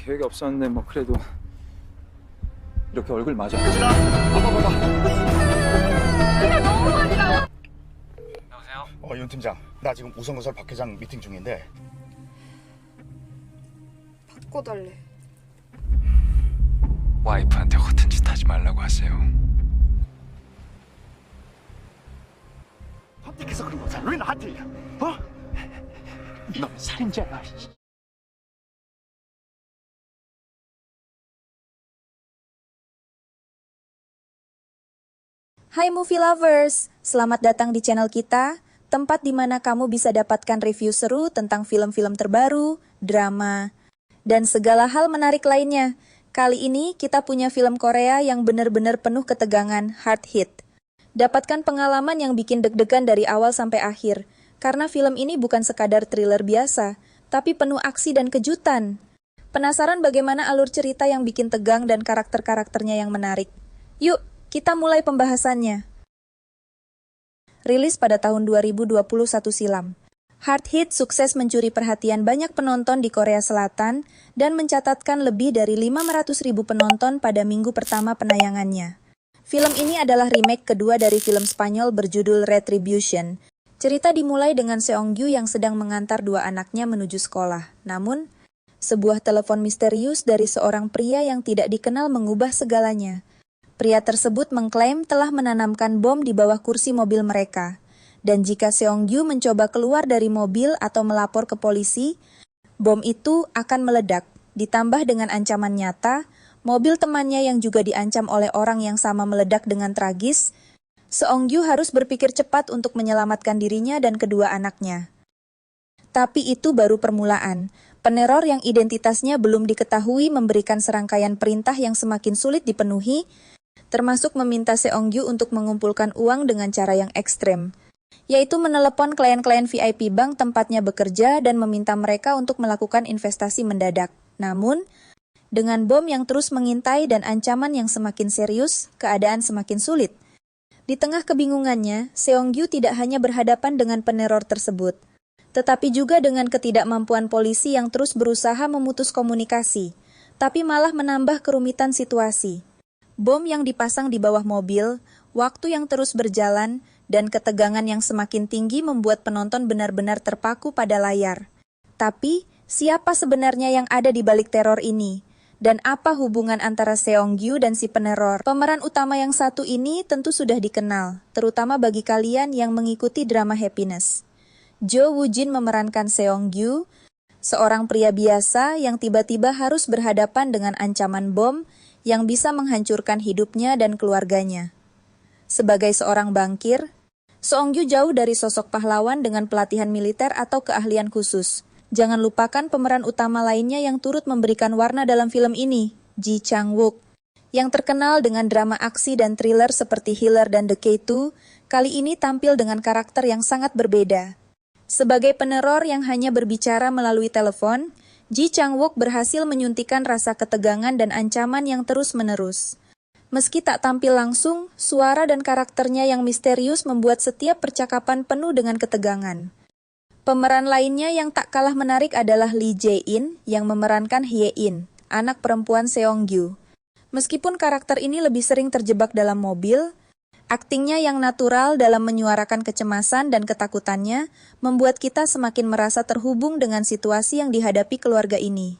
계획이 없었는데 뭐 그래도 이렇게 얼굴 맞아. 여보세요? 윤 팀장, 나 지금 우선건설 박 회장 미팅 중인데. 바꿔달래. 와이프한테 허튼 짓 하지 말라고 하세요. 헌팅해서 그런 거잖아. 왜 나한테? 넌 살인자야. Hai movie lovers, selamat datang di channel kita, tempat di mana kamu bisa dapatkan review seru tentang film-film terbaru, drama, dan segala hal menarik lainnya. Kali ini kita punya film Korea yang benar-benar penuh ketegangan, hard hit. Dapatkan pengalaman yang bikin deg-degan dari awal sampai akhir, karena film ini bukan sekadar thriller biasa, tapi penuh aksi dan kejutan. Penasaran bagaimana alur cerita yang bikin tegang dan karakter-karakternya yang menarik? Yuk, kita mulai pembahasannya. Rilis pada tahun 2021 silam. Hard Hit sukses mencuri perhatian banyak penonton di Korea Selatan dan mencatatkan lebih dari 500.000 penonton pada minggu pertama penayangannya. Film ini adalah remake kedua dari film Spanyol berjudul Retribution. Cerita dimulai dengan Seong-gyu yang sedang mengantar dua anaknya menuju sekolah. Namun, sebuah telepon misterius dari seorang pria yang tidak dikenal mengubah segalanya. Pria tersebut mengklaim telah menanamkan bom di bawah kursi mobil mereka. Dan jika Seong-gyu mencoba keluar dari mobil atau melapor ke polisi, bom itu akan meledak. Ditambah dengan ancaman nyata, mobil temannya yang juga diancam oleh orang yang sama meledak dengan tragis, Seong-gyu harus berpikir cepat untuk menyelamatkan dirinya dan kedua anaknya. Tapi itu baru permulaan. Peneror yang identitasnya belum diketahui memberikan serangkaian perintah yang semakin sulit dipenuhi, termasuk meminta Seong-gyu untuk mengumpulkan uang dengan cara yang ekstrem, yaitu menelepon klien-klien VIP bank tempatnya bekerja dan meminta mereka untuk melakukan investasi mendadak. Namun, dengan bom yang terus mengintai dan ancaman yang semakin serius, keadaan semakin sulit. Di tengah kebingungannya, Seong-gyu tidak hanya berhadapan dengan peneror tersebut, tetapi juga dengan ketidakmampuan polisi yang terus berusaha memutus komunikasi, tapi malah menambah kerumitan situasi. Bom yang dipasang di bawah mobil, waktu yang terus berjalan, dan ketegangan yang semakin tinggi membuat penonton benar-benar terpaku pada layar. Tapi, siapa sebenarnya yang ada di balik teror ini? Dan apa hubungan antara Seong-gyu dan si peneror? Pemeran utama yang satu ini tentu sudah dikenal, terutama bagi kalian yang mengikuti drama Happiness. Jo Woo-jin memerankan Seong-gyu, seorang pria biasa yang tiba-tiba harus berhadapan dengan ancaman bom yang bisa menghancurkan hidupnya dan keluarganya. Sebagai seorang bankir, Seong-gyu jauh dari sosok pahlawan dengan pelatihan militer atau keahlian khusus. Jangan lupakan pemeran utama lainnya yang turut memberikan warna dalam film ini, Ji Chang-wook, yang terkenal dengan drama aksi dan thriller seperti Healer dan The K2, kali ini tampil dengan karakter yang sangat berbeda. Sebagai peneror yang hanya berbicara melalui telepon, Ji Chang-wook berhasil menyuntikkan rasa ketegangan dan ancaman yang terus-menerus. Meski tak tampil langsung, suara dan karakternya yang misterius membuat setiap percakapan penuh dengan ketegangan. Pemeran lainnya yang tak kalah menarik adalah Lee Jae-in yang memerankan Hye-in, anak perempuan Seong-gyu. Meskipun karakter ini lebih sering terjebak dalam mobil, aktingnya yang natural dalam menyuarakan kecemasan dan ketakutannya membuat kita semakin merasa terhubung dengan situasi yang dihadapi keluarga ini.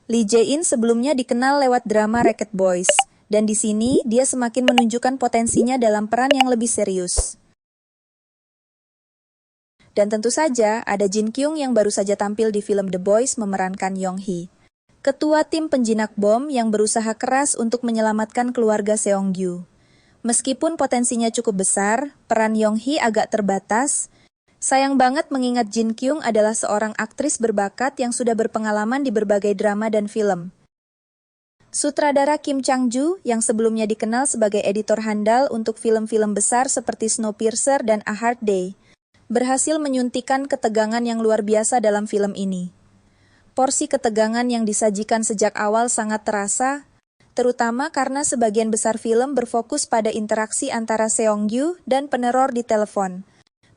Lee Jae-in sebelumnya dikenal lewat drama Rocket Boys, dan di sini dia semakin menunjukkan potensinya dalam peran yang lebih serius. Dan tentu saja ada Jin Kyung yang baru saja tampil di film The Boys memerankan Yong-hee, ketua tim penjinak bom yang berusaha keras untuk menyelamatkan keluarga Seong-gyu. Meskipun potensinya cukup besar, peran Yong-hee agak terbatas. Sayang banget mengingat Jin Kyung adalah seorang aktris berbakat yang sudah berpengalaman di berbagai drama dan film. Sutradara Kim Chang-ju yang sebelumnya dikenal sebagai editor handal untuk film-film besar seperti Snowpiercer dan A Hard Day, berhasil menyuntikkan ketegangan yang luar biasa dalam film ini. Porsi ketegangan yang disajikan sejak awal sangat terasa, terutama karena sebagian besar film berfokus pada interaksi antara Seong-gyu dan peneror di telepon.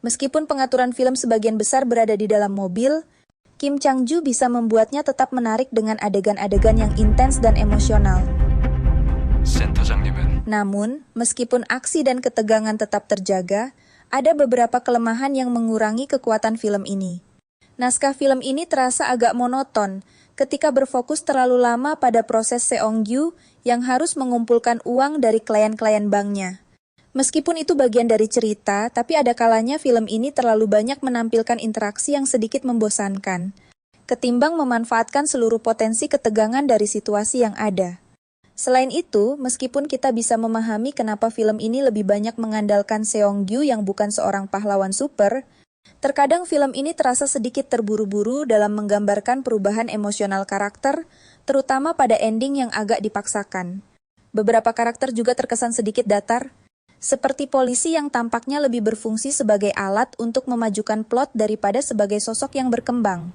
Meskipun pengaturan film sebagian besar berada di dalam mobil, Kim Chang-ju bisa membuatnya tetap menarik dengan adegan-adegan yang intens dan emosional. 센터장님은 Namun, meskipun aksi dan ketegangan tetap terjaga, ada beberapa kelemahan yang mengurangi kekuatan film ini. Naskah film ini terasa agak monoton ketika berfokus terlalu lama pada proses Seong-gyu yang harus mengumpulkan uang dari klien-klien banknya. Meskipun itu bagian dari cerita, tapi ada kalanya film ini terlalu banyak menampilkan interaksi yang sedikit membosankan, ketimbang memanfaatkan seluruh potensi ketegangan dari situasi yang ada. Selain itu, meskipun kita bisa memahami kenapa film ini lebih banyak mengandalkan Seong-gyu yang bukan seorang pahlawan super, terkadang film ini terasa sedikit terburu-buru dalam menggambarkan perubahan emosional karakter, terutama pada ending yang agak dipaksakan. Beberapa karakter juga terkesan sedikit datar, seperti polisi yang tampaknya lebih berfungsi sebagai alat untuk memajukan plot daripada sebagai sosok yang berkembang.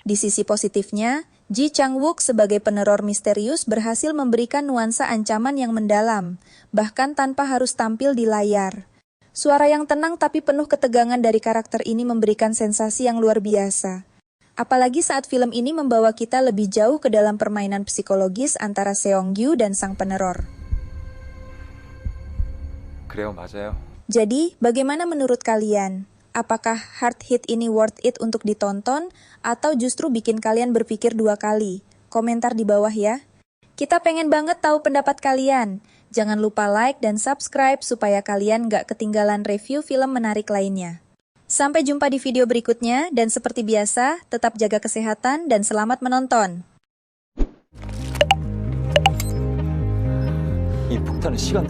Di sisi positifnya, Ji Chang-wook sebagai peneror misterius berhasil memberikan nuansa ancaman yang mendalam, bahkan tanpa harus tampil di layar. Suara yang tenang tapi penuh ketegangan dari karakter ini memberikan sensasi yang luar biasa. Apalagi saat film ini membawa kita lebih jauh ke dalam permainan psikologis antara Seong-gyu dan sang peneror. 그래요, 맞아요. Jadi, bagaimana menurut kalian? Apakah Hard Hit ini worth it untuk ditonton, atau justru bikin kalian berpikir dua kali? Komentar di bawah ya. Kita pengen banget tahu pendapat kalian. Jangan lupa like dan subscribe supaya kalian gak ketinggalan review film menarik lainnya. Sampai jumpa di video berikutnya, dan seperti biasa, tetap jaga kesehatan dan selamat menonton. 이 폭탄은 시간